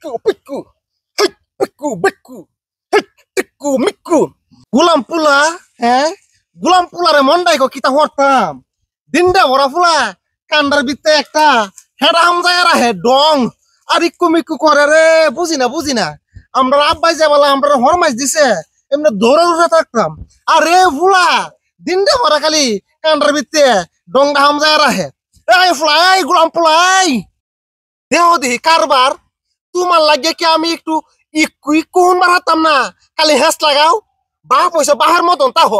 পিকু পিকু হেই পিকু বিকু হেই Tiku Miku গোলাম পুলা হ্যাঁ গোলাম পুলারে মন্ডাই গো কিতা হরতাম দিনটা ভরা ফুলা কান্ডার বিতে একটা হেডা হামজায়রা হে ডং আর ইকু মিকু করে রে বুঝি না আমরা আব্বাই যে বলা আমরা হরমাইজ দিছে এমনি দৌড়ে উঠে থাকতাম আরে ফুলা দিনটা ভরা খালি কান্ডার বিতে ডংটা হামজায়রা হে এই ফুলা এই গোলাম পুলা এই দেহ দিহি কারবার তোমার লাগে কি আমি একটু ইকু ইকু মারাতাম না খালি হেস লাগাও বাহ পয়সা বাহার মতন তাহ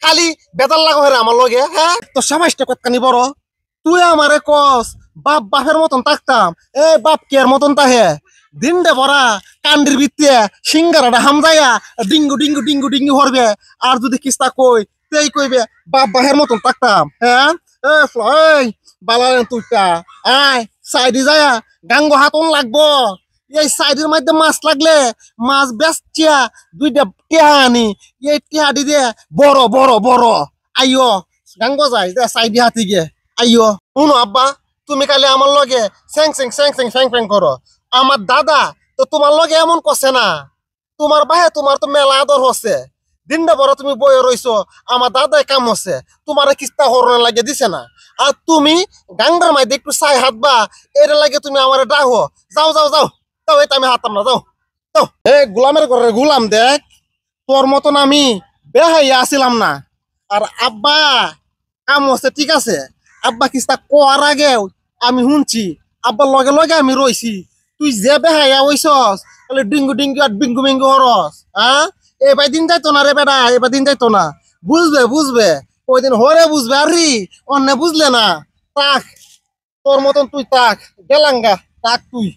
খালি বেতাল লাগাও হেরে আমার লগে হ্যাঁ তো সমাজটা কতখানি বড় তুই আমারে কস বাপ বাপের মতন থাকতাম এ বাপ কেয়ার মতন তাহে দিনটা ভরা কান্ডির ভিত্তে সিঙ্গারাটা হামজাইয়া ডিঙ্গু ডিঙ্গু ডিঙ্গু ডিঙ্গু হরবে আর যদি কিস্তা কই তেই কইবে বাপ বাহের মতন থাকতাম হ্যাঁ এ ফ্লাই বালালেন তুইটা আয় সাইডে যায়া গাঙ্গ হাতন লাগবো এই সাইডের মধ্যে মাছ লাগলে মাছ বেচছিয়া দুইটা টেহা আনি এই টেহা দি দে বড় বড় বড় আইও গাঙ্গ যাই দে সাইডে হাতি গে আইও শুনো আব্বা তুমি কালি আমার লগে স্যাং স্যাং স্যাং স্যাং স্যাং স্যাং করো আমার দাদা তো তোমার লগে এমন করছে না তোমার বাহে তোমার তো মেলা আদর হচ্ছে দিনটা বড় তুমি বয়ে রইছো আমার দাদাই কাম হচ্ছে তোমার কিস্তা হরণ লাগে দিছে না আর তুমি গাঙ্গার মাইতে একটু চাই হাতবা এর লাগে তুমি আমার ডাহো যাও যাও যাও যাও এটা আমি হাতাম না যাও যাও এ গোলামের ঘরে গোলাম দেখ তোর মতন আমি বেহাইয়া আসিলাম না আর আব্বা কাম হচ্ছে ঠিক আছে আব্বা কিস্তা কোয়ার আগে আমি শুনছি আব্বার লগে লগে আমি রইছি তুই যে বেহাইয়া হইছস তাহলে ডিঙ্গু ডিঙ্গু আর বিঙ্গু বিঙ্গু হরস হ্যাঁ এবার দিন যাইতো না রে বেটা এবার দিন যাইতো না বুঝবে বুঝবে ওই দিন হরে বুঝবে আর রি অন্য বুঝলে না তাক তোর মতন তুই তাক গেলাঙ্গা তাক তুই